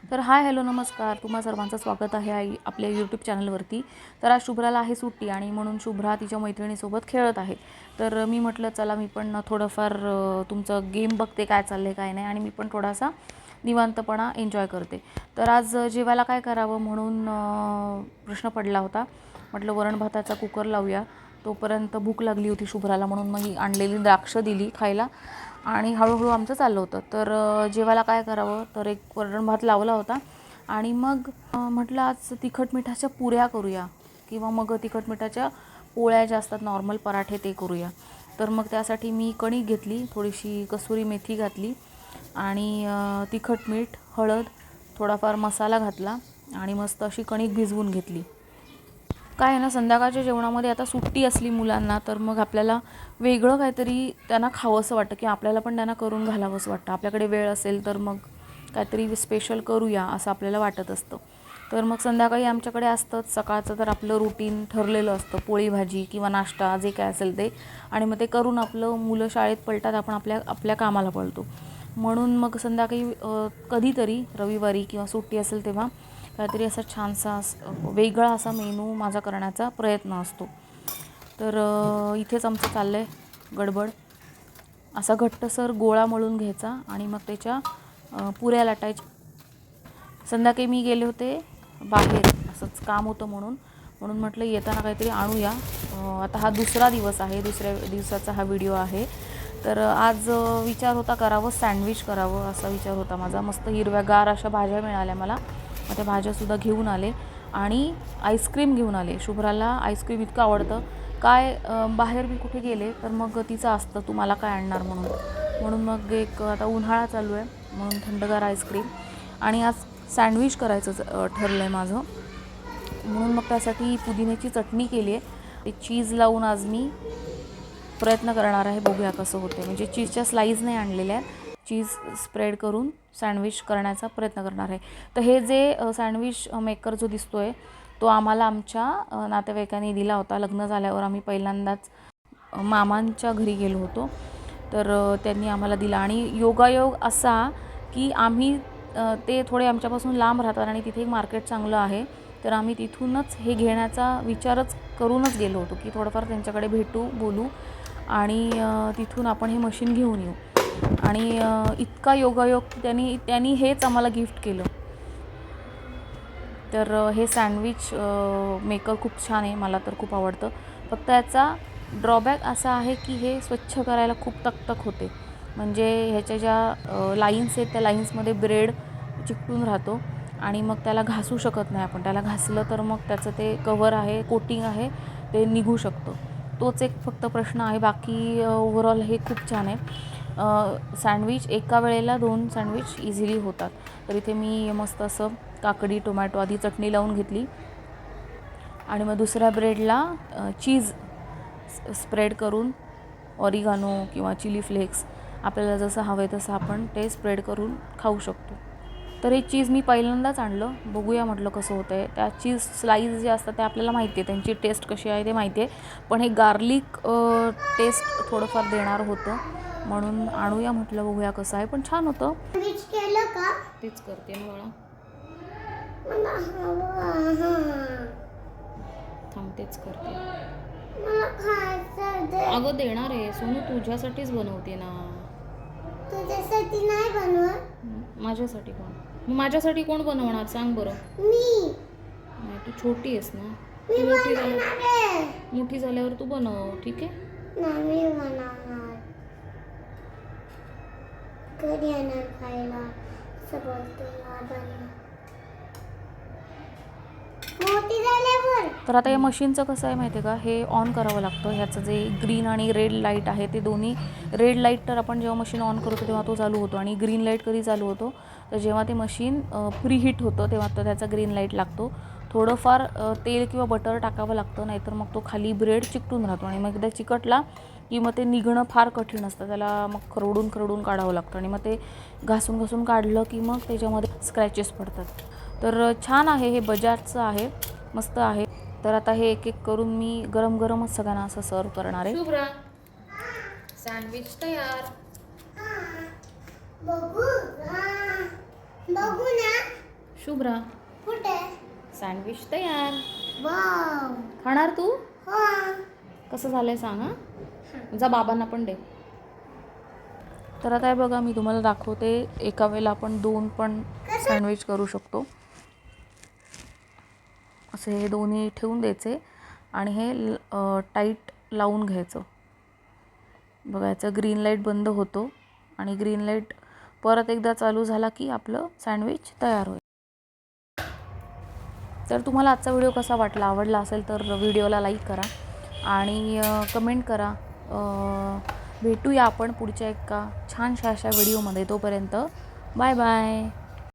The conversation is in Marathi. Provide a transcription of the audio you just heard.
तर हाय हॅलो नमस्कार, तुम्हा सर्वांचं स्वागत आहे आपल्या यूट्यूब चॅनलवरती. तर आज शुभ्राला आहे सुट्टी आणि म्हणून शुभ्रा तिच्या मैत्रिणीसोबत खेळत आहे. तर मी म्हटलं चला मी पण थोडंफार तुमचं गेम बघते, काय चाललं काय नाही, आणि मी पण थोडासा निवांतपणा एन्जॉय करते. तर आज जेवायला काय करावं म्हणून प्रश्न पडला होता. म्हटलं वरण भाताचा कुकर लावूया. तोपर्यंत भूक लागली होती शुभ्राला, म्हणून मग आणलेली द्राक्ष दिली खायला आणि हळूहळू आमचं चाललं होतं. तर जेवायला काय करावं, तर एक वरण भात लावला होता आणि मग म्हटलं आज तिखट मिठाच्या पुऱ्या करूया किंवा मग तिखट मिठाच्या पोळ्या ज्या असतात नॉर्मल पराठे ते करूया. तर मग त्यासाठी मी कणिक घेतली, थोडीशी कसुरी मेथी घातली आणि तिखट मीठ हळद थोडाफार मसाला घातला आणि मस्त अशी कणिक भिजवून घेतली. काय आहे ना, संध्याकाळच्या जेवणामध्ये आता सुट्टी असली मुलांना तर मग आपल्याला वेगळं काहीतरी त्यांना खावंसं वाटतं की आपल्याला पण त्यांना करून घालावंसं वाटतं. आपल्याकडे वेळ असेल तर मग काहीतरी स्पेशल करूया असं आपल्याला वाटत असतं. तर मग संध्याकाळी आमच्याकडे असतंच, सकाळचं तर आपलं रुटीन ठरलेलं असतं, पोळी भाजी किंवा नाश्ता जे काय असेल ते, आणि मग ते करून आपलं मुलं शाळेत पळतात, आपण आपल्या कामाला पळतो. म्हणून मग संध्याकाळी कधीतरी रविवारी किंवा सुट्टी असेल तेव्हा काहीतरी असा छानसा वेगळा असा मेनू माझा करण्याचा प्रयत्न असतो. तर इथेच आमचं चाललं आहे गडबड. असा घट्टसर गोळा मळून घ्यायचा आणि मग त्याच्या पुऱ्या लाटायच्या. संध्याकाळी मी गेले होते बाहेर, असंच काम होतं म्हणून म्हटलं येताना काहीतरी आणूया. आता हा दुसरा दिवस आहे, दुसऱ्या दिवसाचा हा व्हिडिओ आहे. तर आज विचार होता करावं सँडविच करावं, असा विचार होता माझा. मस्त हिरव्यागार अशा भाज्या मिळाल्या मला, मग त्या भाज्यासुद्धा घेऊन आले आणि आईस्क्रीम घेऊन आले. शुभ्राला आईस्क्रीम इतकं आवडतं. काय बाहेर मी कुठे गेले तर मग तिचं असतं तू मला काय आणणार म्हणून मग एक आता उन्हाळा चालू आहे म्हणून थंडगार आईस्क्रीम आणि आज सँडविच करायचं ठरलं आहे माझं. म्हणून मग त्यासाठी पुदिन्याची चटणी केली आहे. ते चीज लावून आज मी प्रयत्न करणार आहे, बघूया कसं होते. म्हणजे चीजच्या स्लाईज नाही आणलेल्या आहेत, चीज स्प्रेड करून सँडविच करण्याचा प्रयत्न करणार आहे. तर हे जे सँडविच मेकर जो दिसतो आहे तो आम्हाला आमच्या नातेवाईकांनी दिला होता. लग्न झाल्यावर आम्ही पहिल्यांदाच मामांच्या घरी गेलो होतो, तर त्यांनी आम्हाला दिला. आणि योगायोग असा की आम्ही ते थोडे आमच्यापासून लांब राहतात आणि तिथे एक मार्केट चांगलं आहे, तर आम्ही तिथूनच हे घेण्याचा विचारच करूनच गेलो होतो की थोडंफार त्यांच्याकडे भेटू, बोलू आणि तिथून आपण हे मशीन घेऊन येऊ. आणि इतका योगायोग त्यांनी हेच आम्हाला गिफ्ट केलं. तर हे सँडविच मेकर खूप छान आहे, मला तर खूप आवडतं. फक्त याचा ड्रॉबॅक असा आहे की हे स्वच्छ करायला खूप तकतक होते. म्हणजे ह्याच्या ज्या लाईन्स आहेत त्या लाईन्समध्ये ब्रेड चिकटून राहतो आणि मग त्याला घासू शकत नाही आपण. त्याला घासलं तर मग त्याचं ते कव्हर आहे, कोटिंग आहे, ते निघू शकतं. तोच एक फक्त प्रश्न आहे. बाकी ओव्हरऑल हे खूप छान आहे. सँडविच एका वेळेला 2 सँडविच इझिली होतात. तर इथे मी मस्त असं काकडी टोमॅटो आधी चटणी लावून घेतली आणि मग दुसऱ्या ब्रेडला चीज स्प्रेड करून ऑरिगानो किंवा चिली फ्लेक्स आपल्याला जसं हवं आहे तसं आपण ते स्प्रेड करून खाऊ शकतो. तर हे चीज मी पहिल्यांदाच आणलं, बघूया म्हटलं कसं होतं आहे. त्या चीज स्लाईज जे असतात ते आपल्याला माहिती आहे, त्यांची टेस्ट कशी आहे ते माहिती आहे, पण हे गार्लिक टेस्ट थोडंफार देणार होतं म्हणून आणूया म्हटलं, बघूया कसं आहे. पण छान होतं. तेच करते ना बाळा, थांबतेच करते. अगं देणार आहे सोनू, तुझ्यासाठीच बनवते ना. तुझ्यासाठी नाही बनवत. माझ्यासाठी कोण? मग माझ्यासाठी कोण बनवणार सांग बरं? मी. नाही, तू छोटी आहेस ना, मी तू बनवणार. मोठी झाल्यावर तू बनव, ठीक आहे? नाही मी बनवणार. कधी येणार खायला असं बोलते दादाने. मोठी झाल्यावर. तर आता या मशीनचं कसं आहे माहिती आहे का, हे ऑन करावं लागतं. ह्याचं जे ग्रीन आणि रेड लाईट आहे ते दोन्ही, रेड लाईट तर आपण जेव्हा मशीन ऑन करतो तेव्हा तो चालू होतो आणि ग्रीन लाईट कधी चालू होतो तर जेव्हा ते मशीन प्रीहीट होतं तेव्हा तर त्याचा ग्रीन लाईट लागतो. थोडंफार तेल किंवा बटर टाकावं लागतं, नाहीतर मग तो खाली ब्रेड चिकटून राहतो आणि मग एकदा चिकटला की मग ते निघणं फार कठीण असतं. त्याला मग खरडून काढावं लागतं आणि मग ते घासून काढलं की मग त्याच्यामध्ये स्क्रॅचेस पडतात. तर छान आहे, हे बजाजचं आहे, मस्त आहे. तर आता हे एक एक करून मी गरम गरमच सगळ्यांना असं सर्व करणार आहे. शुभ्रा, सँडविच तयार. बघू बघू ना. शुभ्रा कुठे सँडविच तयार. वाव खाणार तू? हो कसं झालंय सांग हां. जा बाबांना पण दे. तर आता हे बघा मी तुम्हाला दाखवते. एका वेळेला आपण 2 पण सँडविच करू शकतो. असे हे दोन्ही ठेवून द्यायचे आणि हे टाईट लावून घ्यायचं. बघायचं ग्रीन लाईट बंद होतो आणि ग्रीन लाईट परत एकदा चालू झाला की आपलं सँडविच तयार होईल. तर तुम्हाला आजचा व्हिडिओ कसा वाटला, आवडला असेल तर व्हिडिओला लाईक करा आणि कमेंट करा. भेटूया आपण पुढच्या एका छानशा अशा व्हिडिओमध्ये. तोपर्यंत बाय बाय.